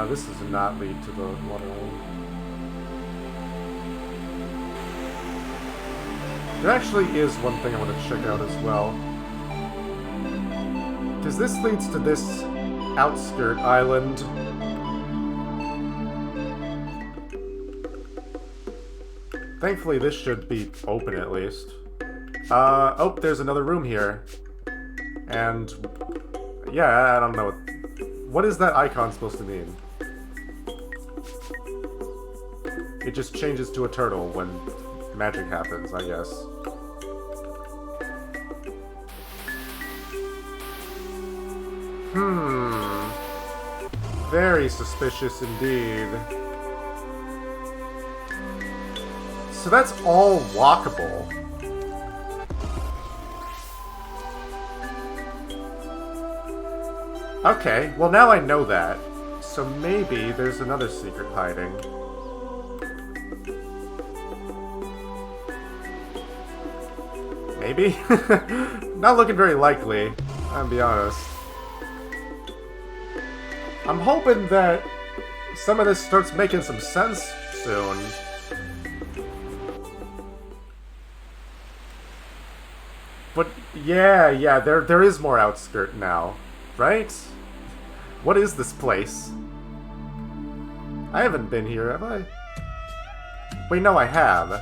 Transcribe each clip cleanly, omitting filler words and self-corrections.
This does not lead to the water hole. There actually is one thing I want to check out as well. Because this leads to this outskirt island. Thankfully, this should be open at least. Oh, there's another room here. And, yeah, I don't know. What is that icon supposed to mean? It just changes to a turtle when magic happens, I guess. Very suspicious indeed. So that's all walkable. Okay, well now I know that. So maybe there's another secret hiding. Maybe? Not looking very likely, I'll be honest. I'm hoping that some of this starts making some sense soon. But yeah, there is more outskirt now, right? What is this place? I haven't been here, have I? Wait, no, I have.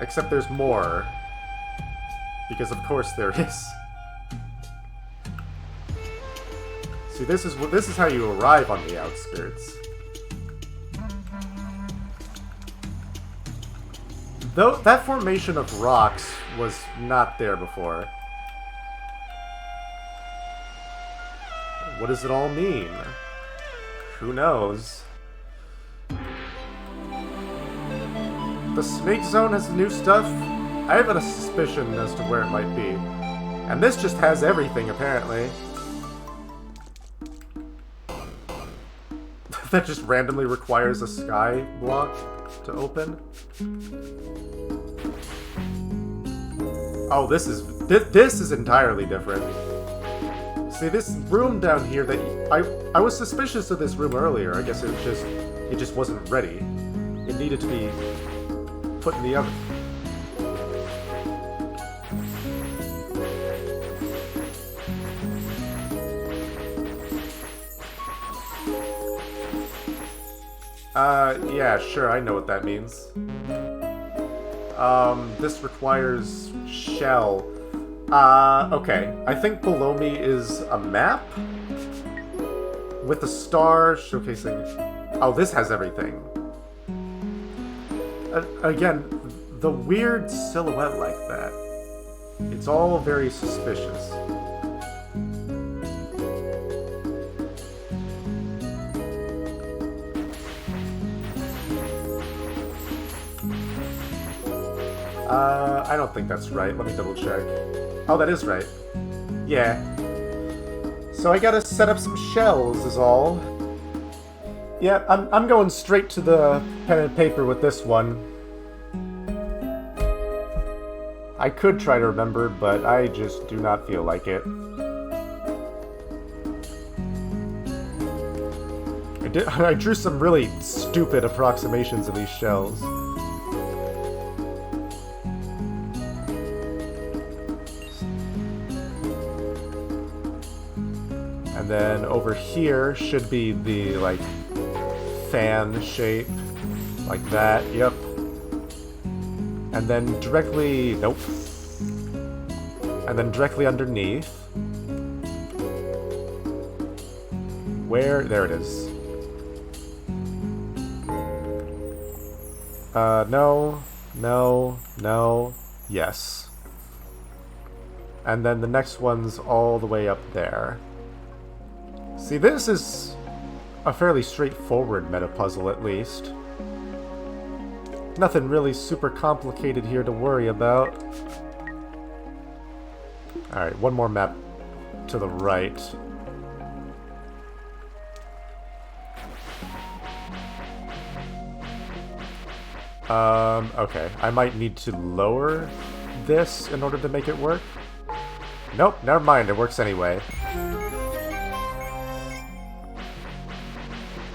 Except there's more. Because of course there is. See, this is how you arrive on the outskirts. Though that formation of rocks was not there before. What does it all mean? Who knows? The Snake Zone has new stuff? I have a suspicion as to where it might be. And this just has everything, apparently. That just randomly requires a sky block to open. Oh, this is entirely different. See, this room down here that I was suspicious of this room earlier. I guess it just wasn't ready. It needed to be put in the oven. Yeah, sure, I know what that means. This requires shell. Okay. I think below me is a map with a star showcasing... Oh, this has everything. Again, the weird silhouette like that. It's all very suspicious. I don't think that's right. Let me double check. Oh, that is right. Yeah. So I gotta set up some shells is all. Yeah, I'm going straight to the pen and paper with this one. I could try to remember, but I just do not feel like it. I drew some really stupid approximations of these shells. And then over here should be the, like, fan shape. Like that, yep. And then directly... Nope. And then directly underneath... Where? There it is. No. No. No. Yes. And then the next one's all the way up there. See, this is a fairly straightforward meta puzzle, at least. Nothing really super complicated here to worry about. Alright, one more map to the right. Okay. I might need to lower this in order to make it work. Nope, never mind, it works anyway.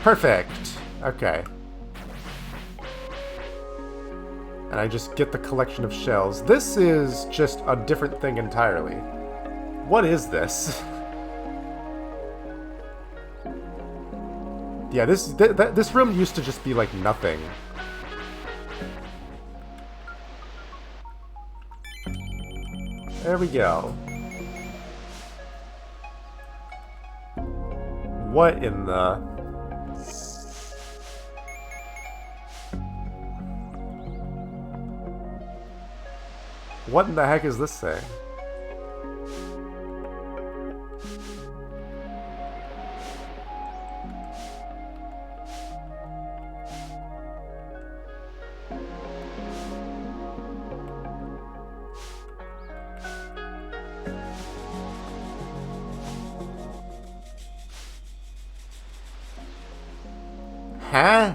Perfect. Okay. And I just get the collection of shells. This is just a different thing entirely. What is this? Yeah, this room used to just be like nothing. There we go. What in the... What in the heck is this thing? Huh?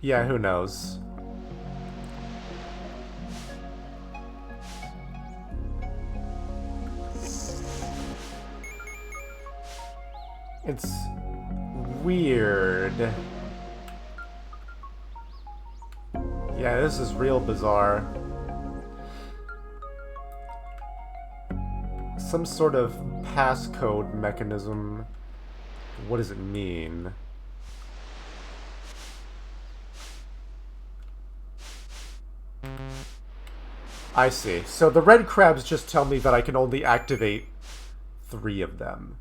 Yeah, who knows? It's weird. Yeah, this is real bizarre. Some sort of passcode mechanism. What does it mean? I see. So the red crabs just tell me that I can only activate 3 of them.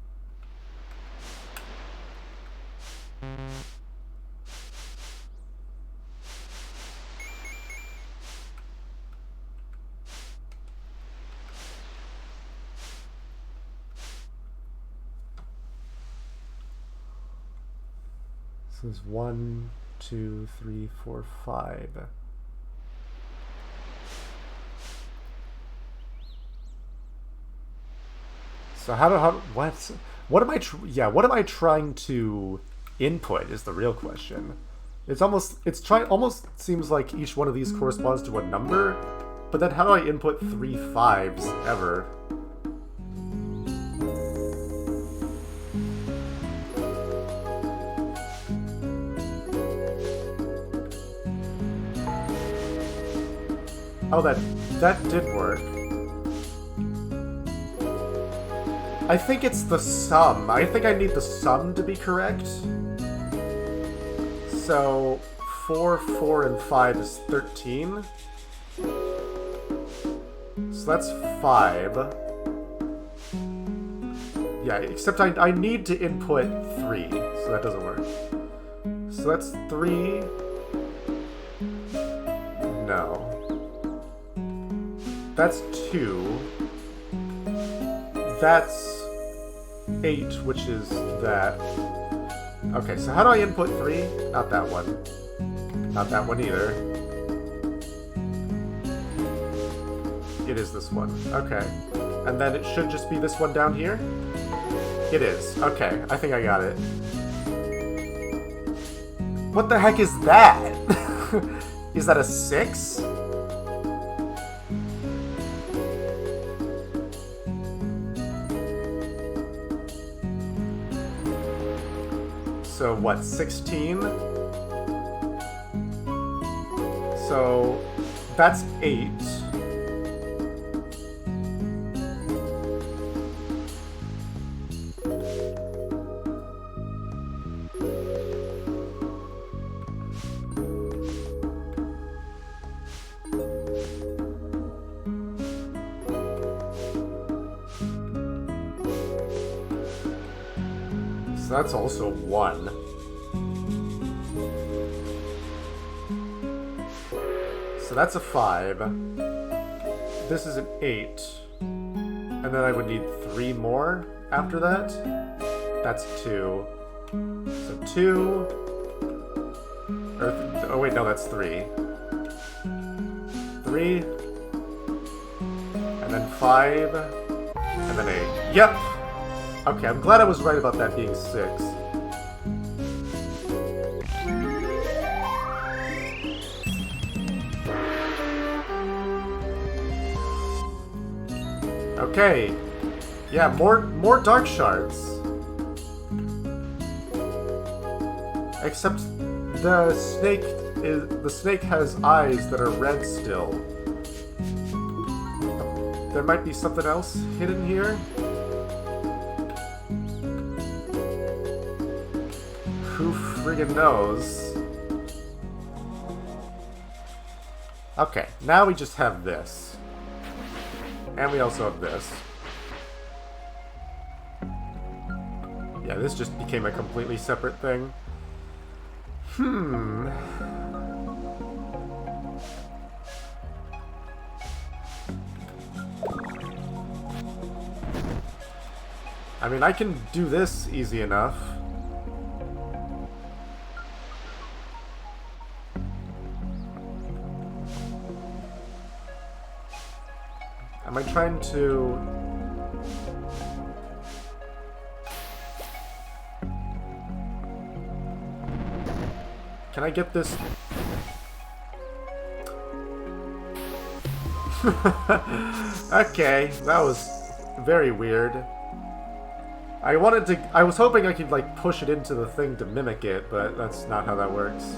This is 1, 2, 3, 4, 5. So what am I trying to input is the real question. Almost seems like each one of these corresponds to a number, but then how do I input 3 5s ever? Oh, that did work. I think it's the sum. I think I need the sum to be correct. So 4, 4, and 5 is 13. So that's 5. Yeah, except I need to input 3, so that doesn't work. So that's 3. No. That's 2. That's 8, which is that. Okay, so how do I input 3? Not that one. Not that one either. It is this one. Okay. And then it should just be this one down here? It is. Okay, I think I got it. What the heck is that? Is that a 6? So what, 16? So that's 8. So that's also 1. So that's a 5. This is an 8. And then I would need 3 more after that. That's 2. So 2. Oh wait, no, that's 3. 3. And then 5. And then 8. Yep! Okay, I'm glad I was right about that being 6. Okay. Yeah, more dark shards. Except the snake has eyes that are red still. There might be something else hidden here. Who friggin' knows? Okay, now we just have this. And we also have this. Yeah, this just became a completely separate thing. I mean, I can do this easy enough. Am I trying to... Can I get this? Okay, that was very weird. I was hoping I could, like, push it into the thing to mimic it, but that's not how that works.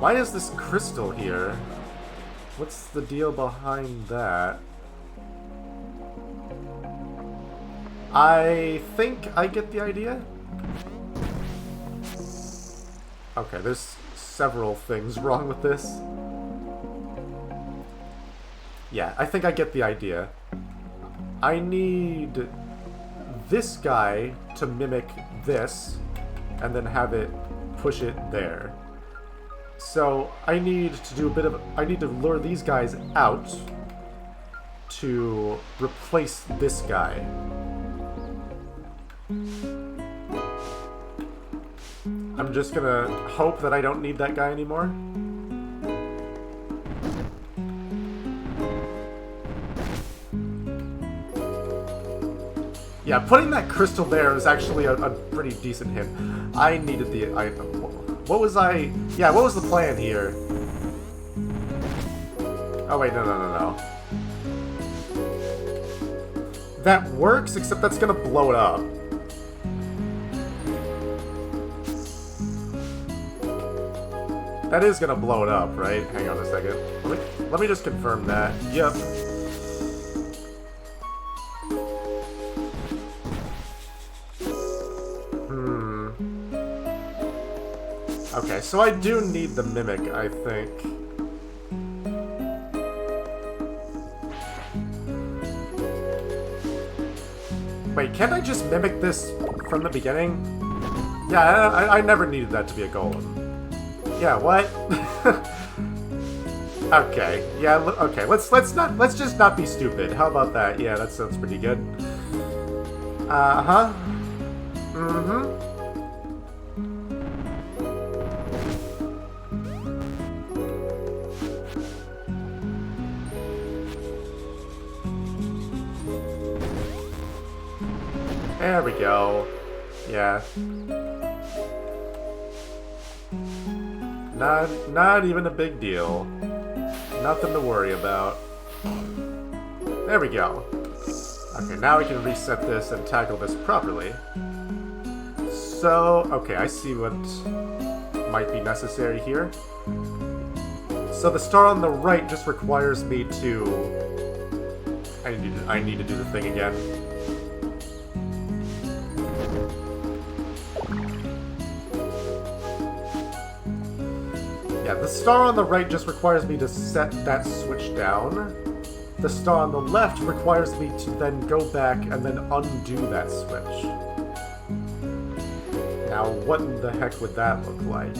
Why is this crystal here? What's the deal behind that? I think I get the idea. Okay, there's several things wrong with this. Yeah, I think I get the idea. I need this guy to mimic this, and then have it push it there. So I need to do a bit of... I need to lure these guys out to replace this guy. I'm just gonna hope that I don't need that guy anymore. Yeah, putting that crystal there is actually a pretty decent hint. I needed the... what was I... Yeah, what was the plan here? Oh wait, no. That works, except that's gonna blow it up. That is gonna blow it up, right? Hang on a second. Let me just confirm that. Yep. Okay, so I do need the mimic, I think. Wait, can't I just mimic this from the beginning? Yeah, I never needed that to be a golem. Yeah, what? Okay, yeah, okay, let's just not be stupid. How about that? Yeah, that sounds pretty good. Uh-huh. Mm-hmm. There we go. Yeah. Not even a big deal. Nothing to worry about. There we go. Okay, now we can reset this and tackle this properly. So, okay, I see what might be necessary here. So the star on the right just requires me to... I need to do the thing again. Yeah, the star on the right just requires me to set that switch down. The star on the left requires me to then go back and then undo that switch. Now, what in the heck would that look like?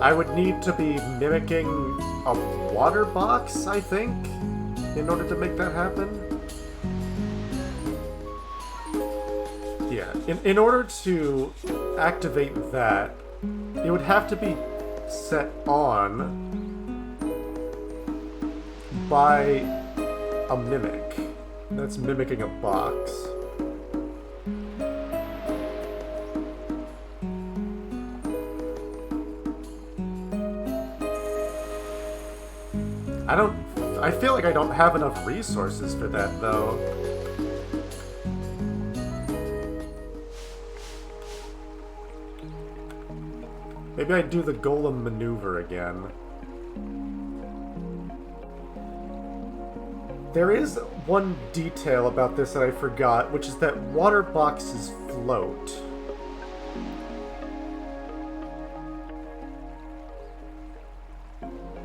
I would need to be mimicking a water box, I think, in order to make that happen. Yeah, in order to activate that, it would have to be set on by a mimic. That's mimicking a box. I feel like I don't have enough resources for that, though. Maybe I do the golem maneuver again. There is one detail about this that I forgot, which is that water boxes float.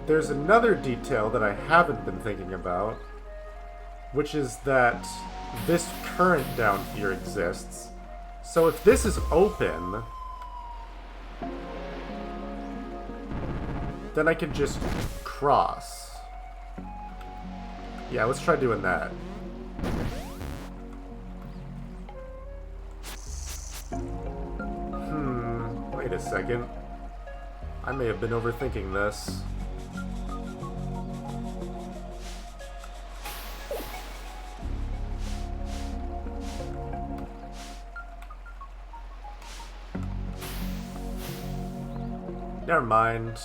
There's another detail that I haven't been thinking about, which is that this current down here exists. So if this is open, then I can just cross. Yeah, let's try doing that. Wait a second. I may have been overthinking this. Never mind.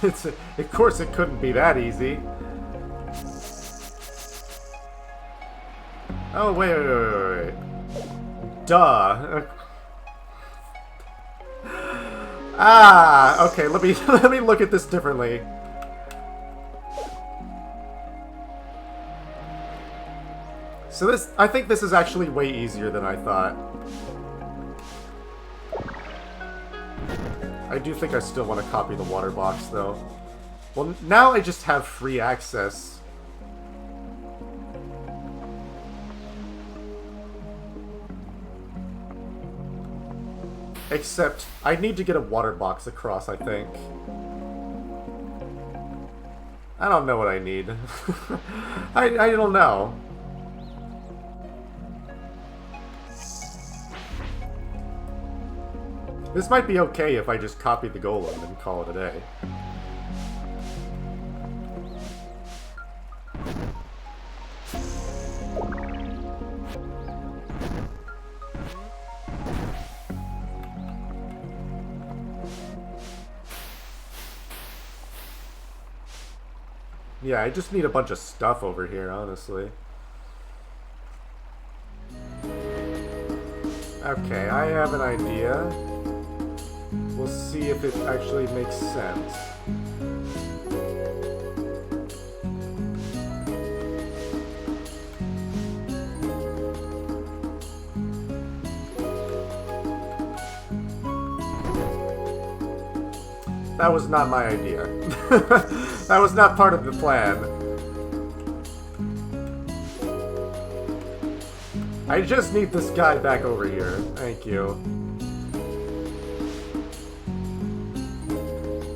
Of course it couldn't be that easy. Oh, wait. Duh. Okay, let me look at this differently. So I think this is actually way easier than I thought. I do think I still want to copy the water box, though. Well, now I just have free access. Except, I need to get a water box across, I think. I don't know what I need. I don't know. This might be okay if I just copy the golem and call it a day. Yeah, I just need a bunch of stuff over here, honestly. Okay, I have an idea. We'll see if it actually makes sense. That was not my idea. That was not part of the plan. I just need this guy back over here. Thank you.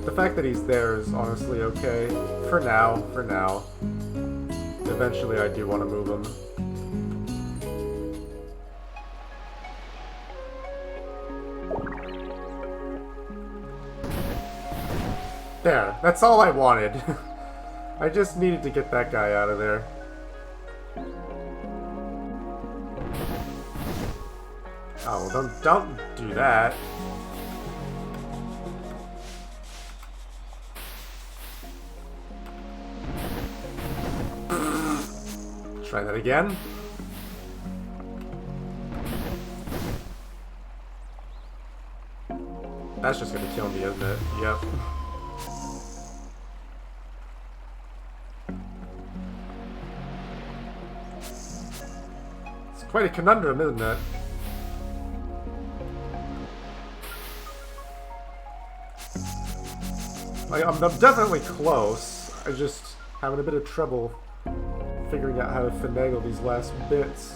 The fact that he's there is honestly okay. For now. Eventually I do want to move him. There, that's all I wanted. I just needed to get that guy out of there. Oh, don't do that. Try that again. That's just gonna kill me, isn't it? Yep. It's quite a conundrum, isn't it? I'm definitely close. I'm just having a bit of trouble figuring out how to finagle these last bits.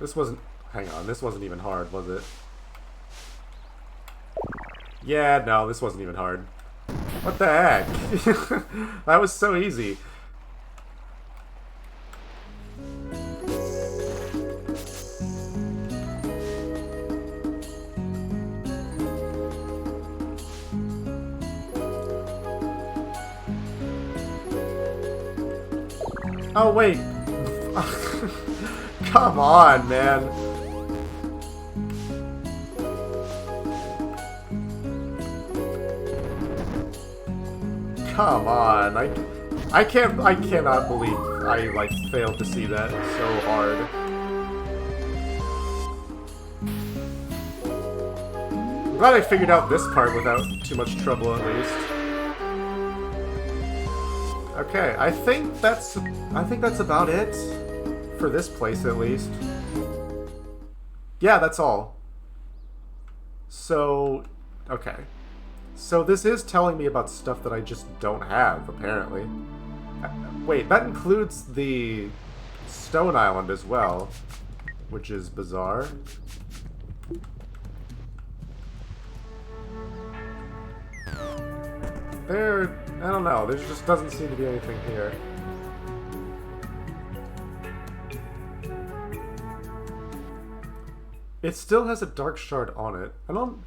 This wasn't... Hang on, this wasn't even hard, was it? Yeah, no, this wasn't even hard. What the heck? That was so easy. Oh, wait. Come on, man. Come on. I cannot believe I, like, failed to see that so hard. I'm glad I figured out this part without too much trouble, at least. Okay, I think that's about it. For this place, at least. Yeah, that's all. So, okay. So this is telling me about stuff that I just don't have, apparently. Wait, that includes the Stone Island as well, which is bizarre. I don't know, there just doesn't seem to be anything here. It still has a dark shard on it. I don't...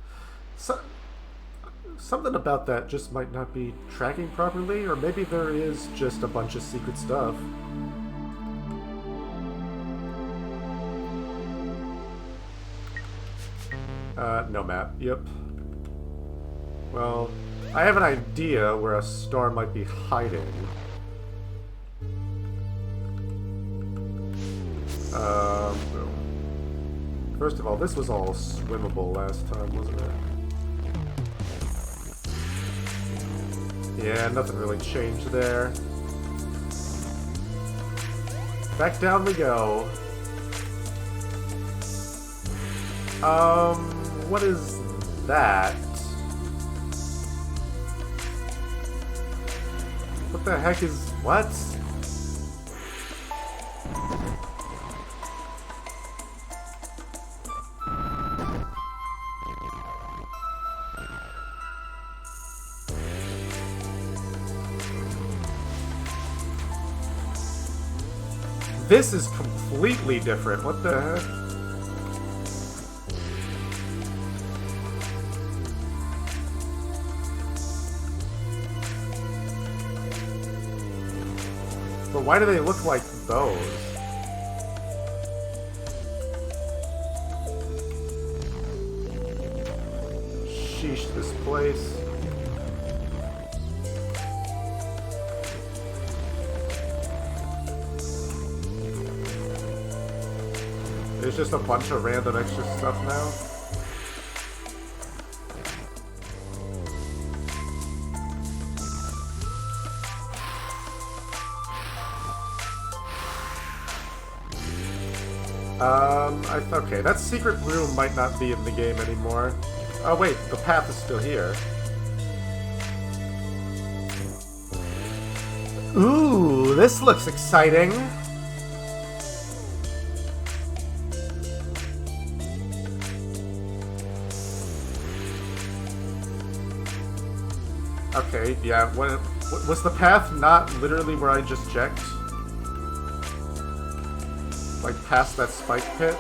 something about that just might not be tracking properly, or maybe there is just a bunch of secret stuff. No map. Yep. Well, I have an idea where a star might be hiding. First of all, this was all swimmable last time, wasn't it? Yeah, nothing really changed there. Back down we go. What is that? What the heck is... what? This is completely different. What the heck? But why do they look like those? Sheesh, this place. There's just a bunch of random extra stuff now. Okay, that secret room might not be in the game anymore. Oh wait, the path is still here. Ooh, this looks exciting! Okay, yeah, what was the path not literally where I just checked? Like, past that spike pit?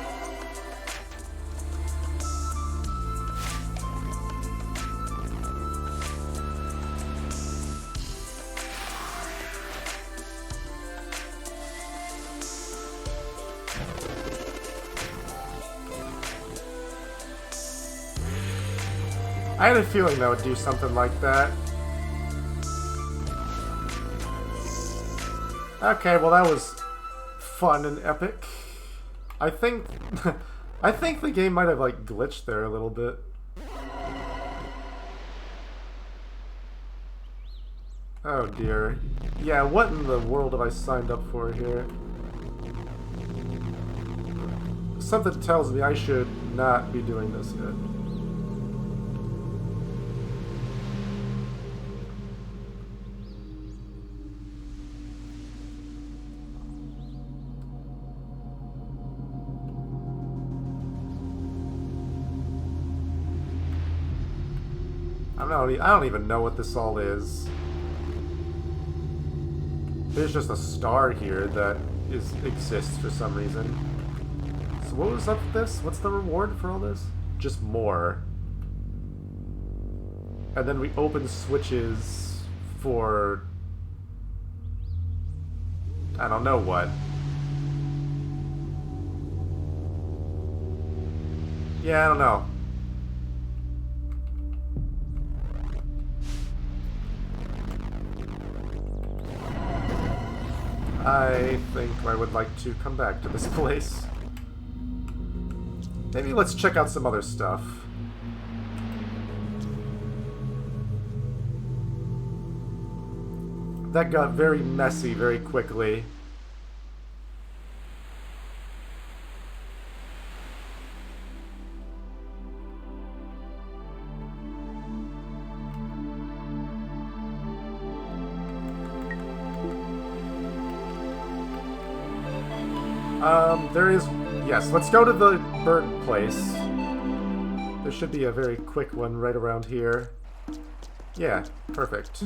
I had a feeling that would do something like that. Okay, well that was fun and epic. I think I think the game might have like glitched there a little bit. Oh dear. Yeah, what in the world have I signed up for here? Something tells me I should not be doing this yet. I don't even know what this all is. There's just a star here that exists for some reason. So what was up with this? What's the reward for all this? Just more. And then we open switches for... I don't know what. Yeah, I don't know. I think I would like to come back to this place. Maybe let's check out some other stuff. That got very messy very quickly. There is... Yes, let's go to the bird place. There should be a very quick one right around here. Yeah, perfect.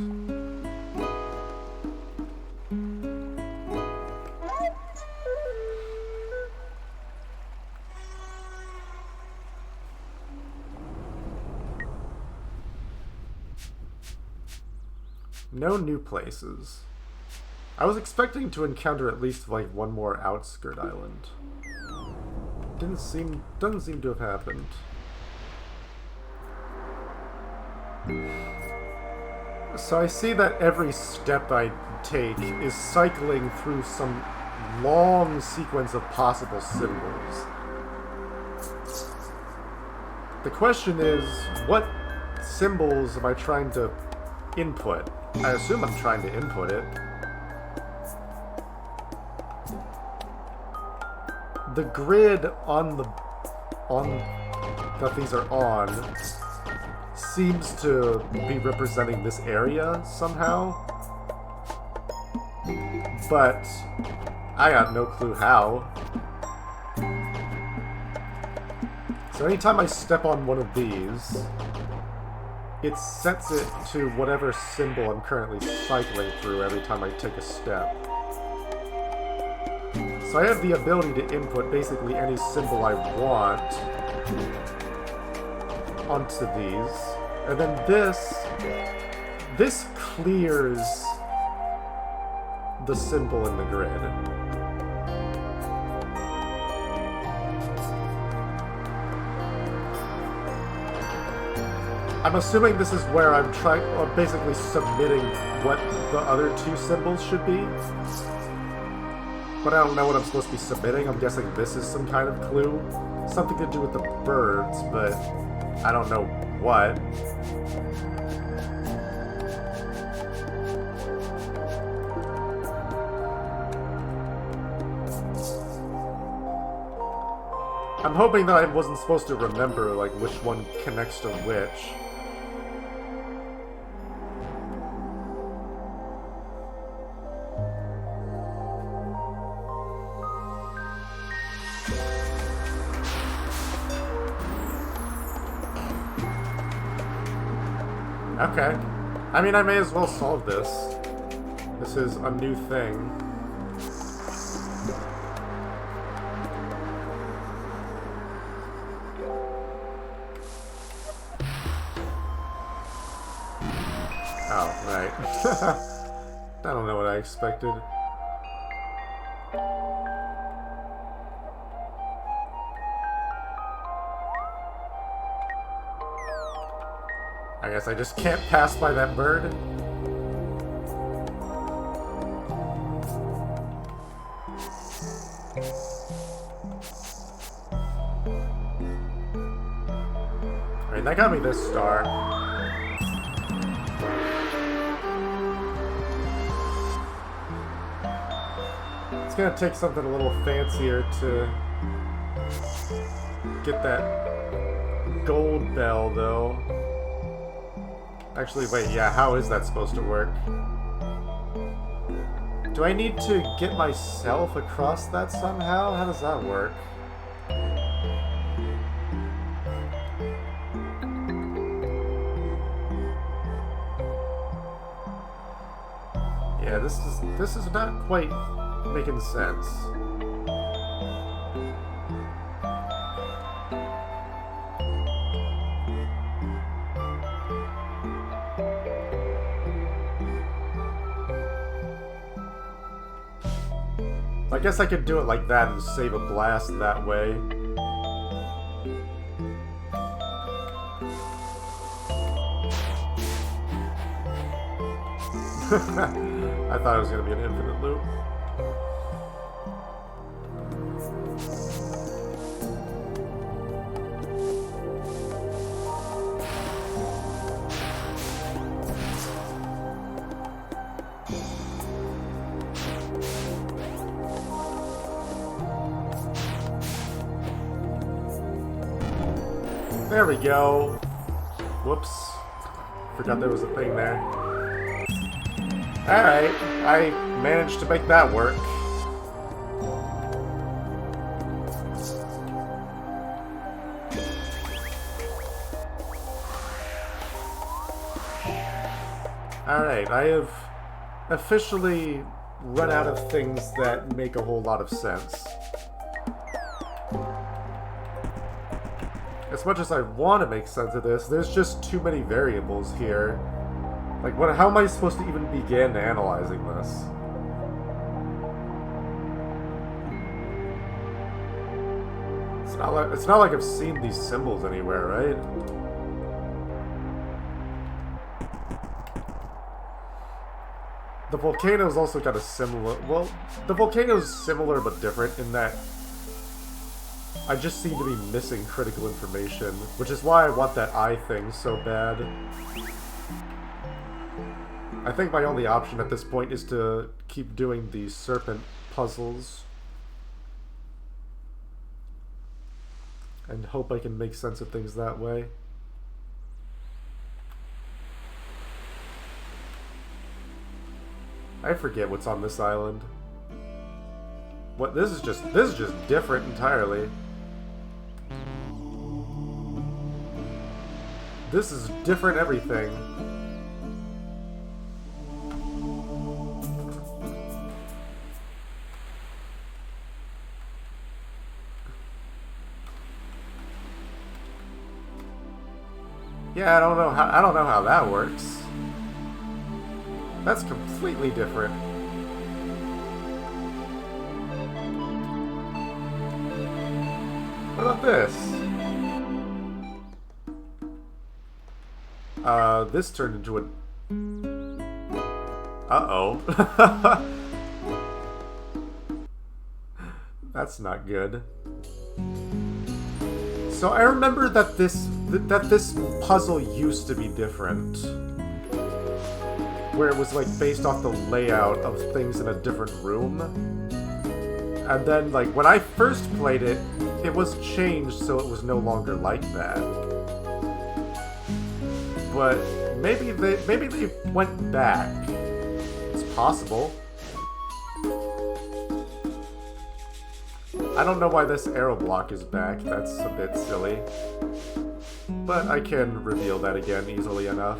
No new places. I was expecting to encounter at least like one more outskirt island. Doesn't seem to have happened. So I see that every step I take is cycling through some long sequence of possible symbols. The question is, what symbols am I trying to input? I assume I'm trying to input it. The grid on that these are on seems to be representing this area somehow, but I got no clue how. So anytime I step on one of these, it sets it to whatever symbol I'm currently cycling through every time I take a step. So I have the ability to input basically any symbol I want onto these. And then this clears the symbol in the grid. I'm assuming this is where I'm basically submitting what the other two symbols should be. But I don't know what I'm supposed to be submitting. I'm guessing this is some kind of clue. Something to do with the birds, but I don't know what. I'm hoping that I wasn't supposed to remember, like, which one connects to which. Okay. I mean, I may as well solve this. This is a new thing. Oh, right. I don't know what I expected. I guess I just can't pass by that bird. Alright, that got me this star. It's gonna take something a little fancier to get that gold bell, though. Actually, wait, yeah, how is that supposed to work? Do I need to get myself across that somehow? How does that work? Yeah, this is not quite making sense. I guess I could do it like that and save a blast that way. I thought it was going to be an infinite loop. There we go. Whoops. Forgot there was a thing there. Alright, I managed to make that work. Alright, I have officially run out of things that make a whole lot of sense. As much as I want to make sense of this, there's just too many variables here. Like, how am I supposed to even begin analyzing this? It's not like I've seen these symbols anywhere, right? The volcano's also got a similar... Well, the volcano's similar but different in that I just seem to be missing critical information, which is why I want that eye thing so bad. I think my only option at this point is to keep doing the serpent puzzles and hope I can make sense of things that way. I forget what's on this island. What, this is just different entirely. This is different everything. Yeah, I don't know how that works. That's completely different. What about this? This turned into a... Uh-oh. That's not good. So I remember that this puzzle used to be different. Where it was like based off the layout of things in a different room. And then like when I first played it, it was changed so it was no longer like that. But maybe they went back. It's possible. I don't know why this arrow block is back. That's a bit silly. But I can reveal that again easily enough.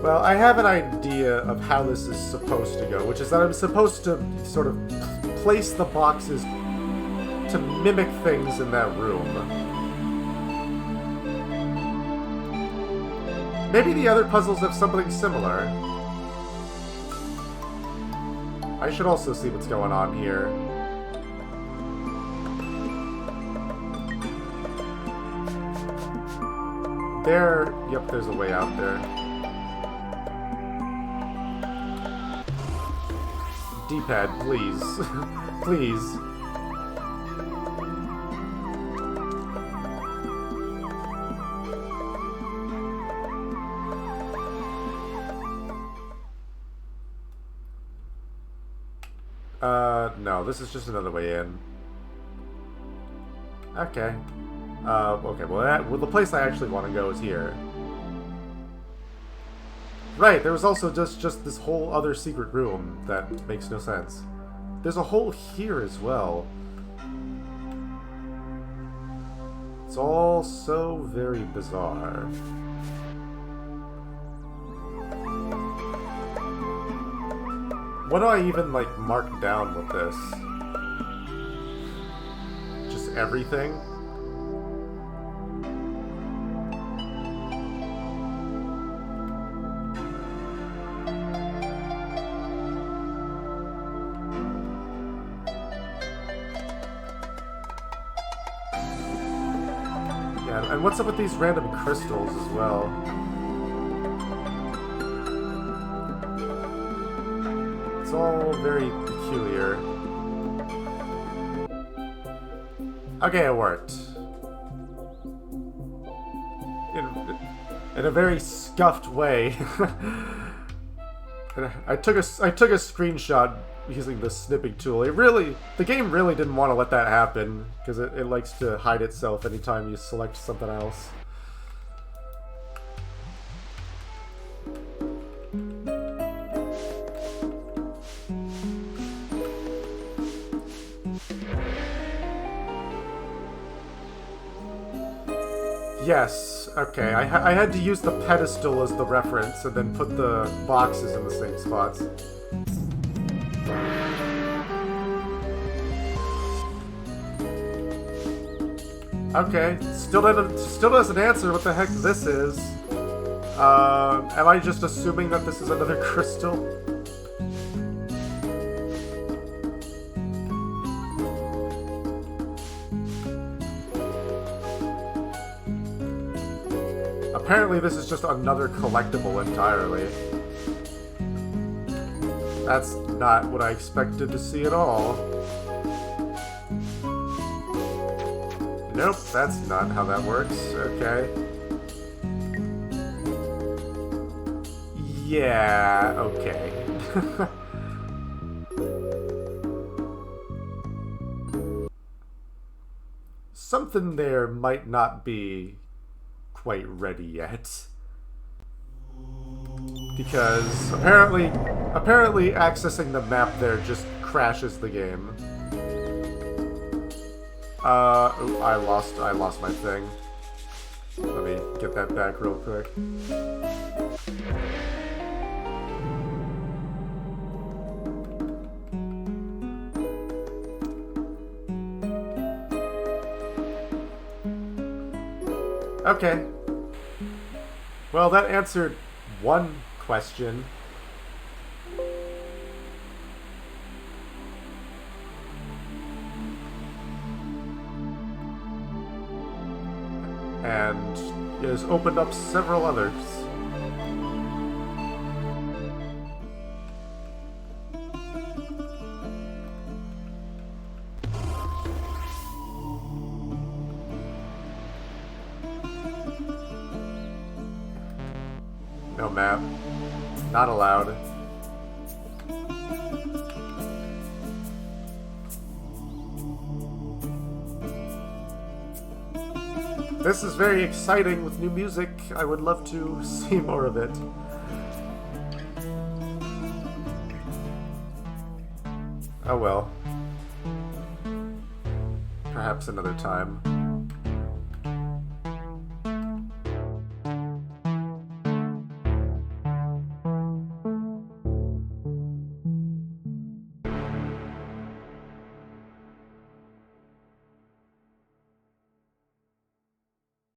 Well, I have an idea of how this is supposed to go, which is that I'm supposed to sort of place the boxes to mimic things in that room. Maybe the other puzzles have something similar. I should also see what's going on here. Yep, there's a way out there. D-pad, please. Please. No, this is just another way in. Okay. Okay, well, the place I actually want to go is here. Right, there was also just this whole other secret room that makes no sense. There's a hole here as well. It's all so very bizarre. What do I even, like, mark down with this? everything. Yeah, and what's up with these random crystals as well? It's all very peculiar. Okay, it worked. In a very scuffed way. I took a screenshot using the snipping tool. The game really didn't want to let that happen because it likes to hide itself anytime you select something else. Yes, okay. I had to use the pedestal as the reference and then put the boxes in the same spots. Okay, still doesn't answer what the heck this is. Am I just assuming that this is another crystal? Apparently this is just another collectible entirely. That's not what I expected to see at all. Nope, that's not how that works. Okay. Yeah, okay. Something there might not be quite ready yet. Because apparently accessing the map there just crashes the game. Oh, I lost my thing. Let me get that back real quick. Okay. Well, that answered one question. And it has opened up several others. No map. Not allowed. This is very exciting with new music. I would love to see more of it. Oh well. Perhaps another time.